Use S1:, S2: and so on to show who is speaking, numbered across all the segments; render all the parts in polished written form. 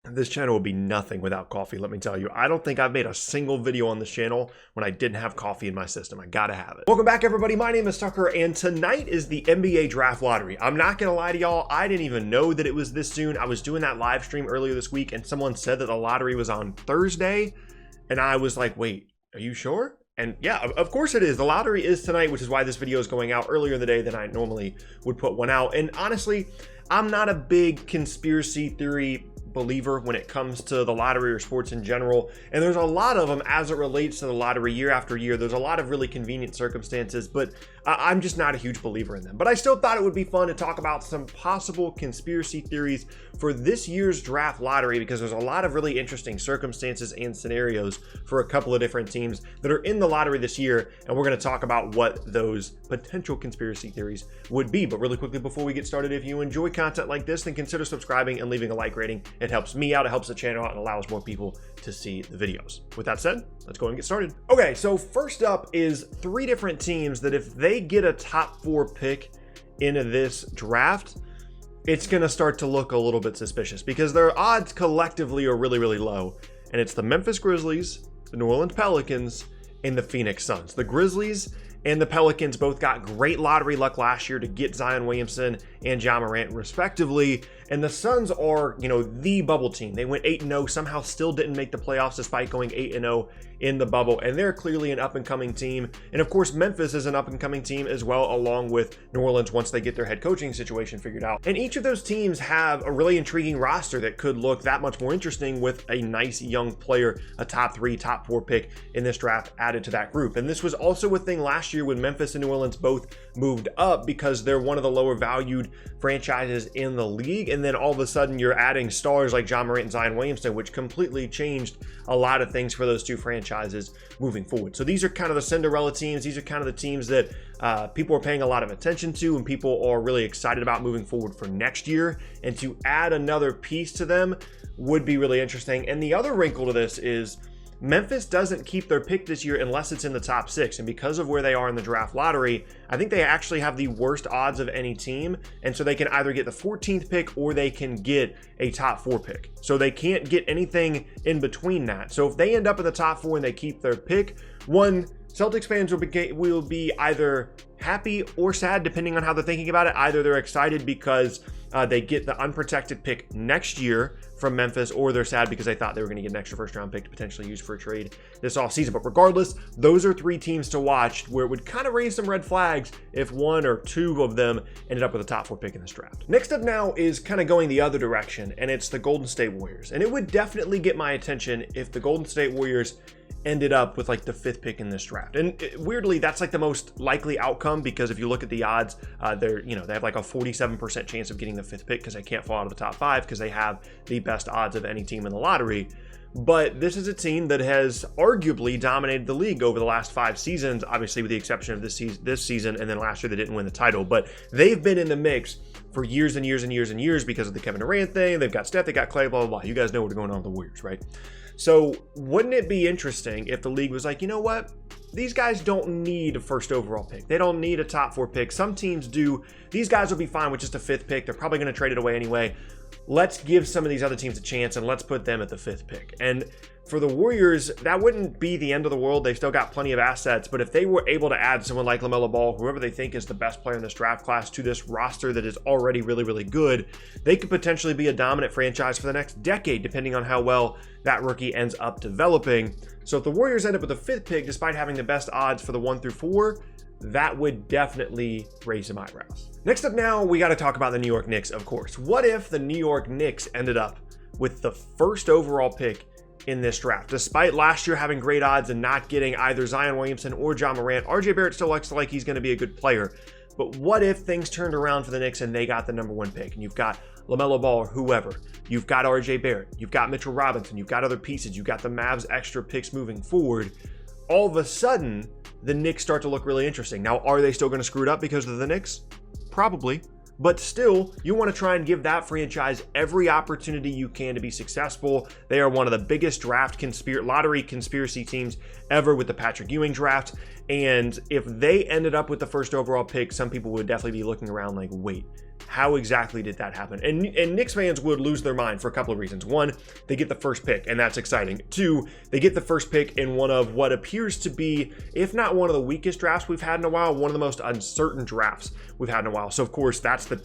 S1: This channel would be nothing without coffee, let me tell you. I don't think I've made a single video on this channel when I didn't have coffee in my system. I gotta have it. Welcome back, everybody. My name is Tucker, and tonight is the NBA Draft Lottery. I'm not gonna lie to y'all, I didn't even know that it was this soon. I was doing that live stream earlier this week, and someone said that the lottery was on Thursday, and I was like, wait, are you sure? And yeah, of course it is. The lottery is tonight, which is why this video is going out earlier in the day than I normally would put one out. And honestly, I'm not a big conspiracy theory believer when it comes to the lottery or sports in general, and there's a lot of them as it relates to the lottery year after year. There's a lot of really convenient circumstances, but I'm just not a huge believer in them. But I still thought it would be fun to talk about some possible conspiracy theories for this year's draft lottery, because there's a lot of really interesting circumstances and scenarios for a couple of different teams that are in the lottery this year, and we're going to talk about what those potential conspiracy theories would be. But really quickly before we get started, if you enjoy content like this, then consider subscribing and leaving a like rating. It helps me out, it helps the channel out, and allows more people to see the videos. With that said, let's go and get started. Okay, so first up is three different teams that if they get a top 4 pick into this draft, it's gonna start to look a little bit suspicious because their odds collectively are really, really low. And it's the Memphis Grizzlies, the New Orleans Pelicans, and the Phoenix Suns. The Grizzlies and the Pelicans both got great lottery luck last year to get Zion Williamson and Ja Morant respectively. And the Suns are, the bubble team. They went 8-0, somehow still didn't make the playoffs despite going 8-0 in the bubble. And they're clearly an up-and-coming team. And of course, Memphis is an up-and-coming team as well, along with New Orleans once they get their head coaching situation figured out. And each of those teams have a really intriguing roster that could look that much more interesting with a nice young player, a top 3, top 4 pick in this draft added to that group. And this was also a thing last year when Memphis and New Orleans both moved up because they're one of the lower valued franchises in the league. And then all of a sudden you're adding stars like Ja Morant and Zion Williamson, which completely changed a lot of things for those two franchises moving forward. So these are kind of the Cinderella teams. These are kind of the teams that people are paying a lot of attention to and people are really excited about moving forward for next year. And to add another piece to them would be really interesting. And the other wrinkle to this is Memphis doesn't keep their pick this year unless it's in the top 6. And because of where they are in the draft lottery, I think they actually have the worst odds of any team. And so they can either get the 14th pick or they can get a top 4 pick. So they can't get anything in between that. So if they end up in the top 4 and they keep their pick, Celtics fans will be either happy or sad depending on how they're thinking about it. Either they're excited because they get the unprotected pick next year from Memphis, or they're sad because they thought they were going to get an extra first-round pick to potentially use for a trade this offseason. But regardless, those are 3 teams to watch where it would kind of raise some red flags if 1 or 2 of them ended up with a top 4 pick in this draft. Next up now is kind of going the other direction, and it's the Golden State Warriors. And it would definitely get my attention if the Golden State Warriors ended up with like the 5th pick in this draft. And weirdly, that's like the most likely outcome because if you look at the odds, they have like a 47% chance of getting the 5th pick because they can't fall out of the top 5 because they have the best odds of any team in the lottery. But this is a team that has arguably dominated the league over the last 5 seasons, obviously with the exception of this season, and then last year they didn't win the title. But they've been in the mix for years and years and years and years because of the Kevin Durant thing. They've got Steph, they got Clay, blah, blah, blah. You guys know what's going on with the Warriors, right? So wouldn't it be interesting if the league was like, you know what? These guys don't need a first overall pick. They don't need a top 4 pick. Some teams do. These guys will be fine with just a 5th pick. They're probably going to trade it away anyway. Let's give some of these other teams a chance and let's put them at the 5th pick. And for the Warriors, that wouldn't be the end of the world. They've still got plenty of assets, but if they were able to add someone like LaMelo Ball, whoever they think is the best player in this draft class, to this roster that is already really, really good, they could potentially be a dominant franchise for the next decade, depending on how well that rookie ends up developing. So if the Warriors end up with a 5th pick, despite having the best odds for the 1 through 4, that would definitely raise some eyebrows. Next up now, we got to talk about the New York Knicks, of course. What if the New York Knicks ended up with the 1st overall pick in this draft? Despite last year having great odds and not getting either Zion Williamson or Ja Morant, RJ Barrett still looks like he's going to be a good player. But what if things turned around for the Knicks and they got the number 1 pick and you've got LaMelo Ball or whoever, you've got RJ Barrett, you've got Mitchell Robinson, you've got other pieces, you've got the Mavs extra picks moving forward, all of a sudden the Knicks start to look really interesting. Now, are they still going to screw it up because of the Knicks? Probably. But still, you want to try and give that franchise every opportunity you can to be successful. They are one of the biggest lottery conspiracy teams ever with the Patrick Ewing draft. And if they ended up with the first overall pick, some people would definitely be looking around like, wait, how exactly did that happen? And Knicks fans would lose their mind for a couple of reasons. One, they get the first pick, and that's exciting. Two, they get the first pick in one of what appears to be, if not one of the weakest drafts we've had in a while, one of the most uncertain drafts we've had in a while. So of course, that's the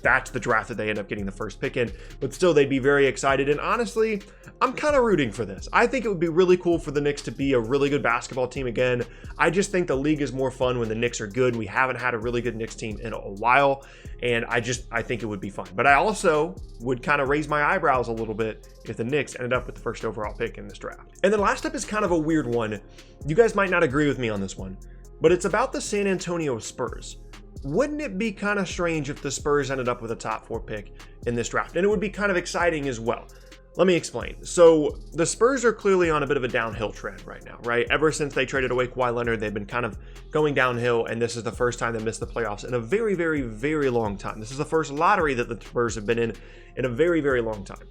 S1: draft that they end up getting the first pick in. But still, they'd be very excited. And honestly, I'm kind of rooting for this. I think it would be really cool for the Knicks to be a really good basketball team again. I just think the league is more fun when the Knicks are good. We haven't had a really good Knicks team in a while, and I think it would be fun. But I also would kind of raise my eyebrows a little bit if the Knicks ended up with the first overall pick in this draft. And then last up is kind of a weird one. You guys might not agree with me on this one, but it's about the San Antonio Spurs. Wouldn't it be kind of strange if the Spurs ended up with a top 4 pick in this draft? And it would be kind of exciting as well. Let me explain. So the Spurs are clearly on a bit of a downhill trend right now, right? Ever since they traded away Kawhi Leonard, they've been kind of going downhill, and this is the first time they missed the playoffs in a very, very, very long time. This is the first lottery that the Spurs have been in a very, very long time.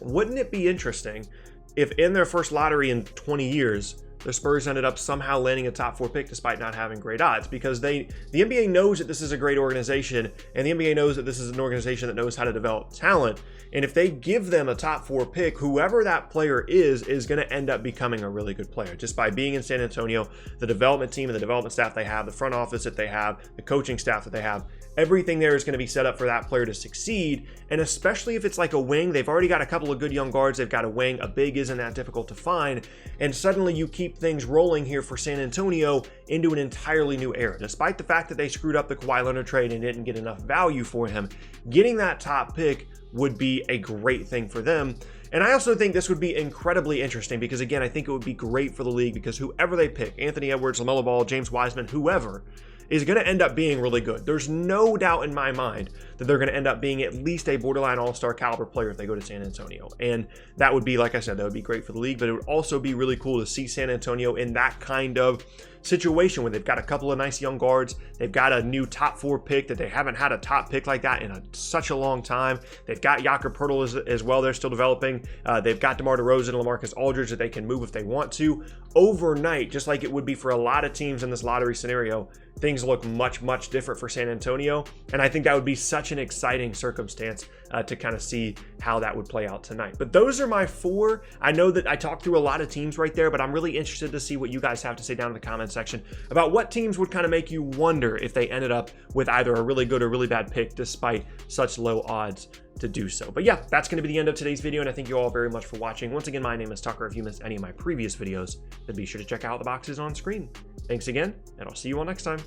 S1: Wouldn't it be interesting if in their first lottery in 20 years, the Spurs ended up somehow landing a top 4 pick despite not having great odds? Because the NBA knows that this is a great organization, and the NBA knows that this is an organization that knows how to develop talent. And if they give them a top 4 pick, whoever that player is going to end up becoming a really good player just by being in San Antonio. The development team and the development staff they have, the front office that they have, the coaching staff that they have, everything there is going to be set up for that player to succeed. And especially if it's like a wing, they've already got a couple of good young guards. They've got a wing. A big isn't that difficult to find. And suddenly you keep things rolling here for San Antonio into an entirely new era. Despite the fact that they screwed up the Kawhi Leonard trade and didn't get enough value for him, getting that top pick would be a great thing for them. And I also think this would be incredibly interesting because, again, I think it would be great for the league because whoever they pick, Anthony Edwards, LaMelo Ball, James Wiseman, whoever, is going to end up being really good. There's no doubt in my mind that they're going to end up being at least a borderline all-star caliber player if they go to San Antonio. And that would be, like I said, that would be great for the league, but it would also be really cool to see San Antonio in that kind of situation where they've got a couple of nice young guards. They've got a new top 4 pick that they haven't had a top pick like that in such a long time. They've got Jakob Poeltl as well. They're still developing. They've got DeMar DeRozan and LaMarcus Aldridge that they can move if they want to. Overnight, just like it would be for a lot of teams in this lottery scenario, things look much, much different for San Antonio. And I think that would be such an exciting circumstance to kind of see how that would play out tonight. But those are my 4. I know that I talked through a lot of teams right there, but I'm really interested to see what you guys have to say down in the comments section about what teams would kind of make you wonder if they ended up with either a really good or really bad pick despite such low odds to do so. But yeah, that's going to be the end of today's video, and I thank you all very much for watching. Once again, my name is Tucker. If you missed any of my previous videos, then be sure to check out the boxes on screen. Thanks again, and I'll see you all next time.